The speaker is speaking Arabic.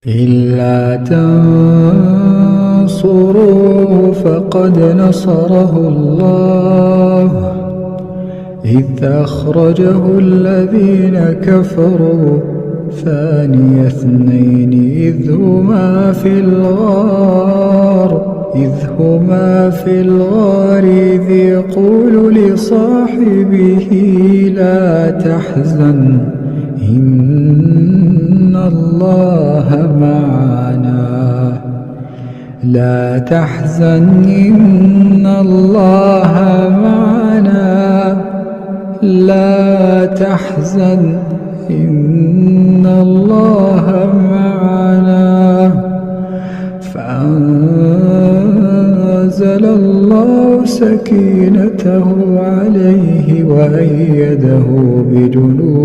إلا تنصروه فقد نصره الله إذ أخرجه الذين كفروا ثاني اثنين إذ هما في الغار إذ يقول لصاحبه لا تحزن إن الله معنا لا تحزن إن الله معنا لا تحزن إن الله معنا فأنزل الله سكينته عليه وأيده بجنود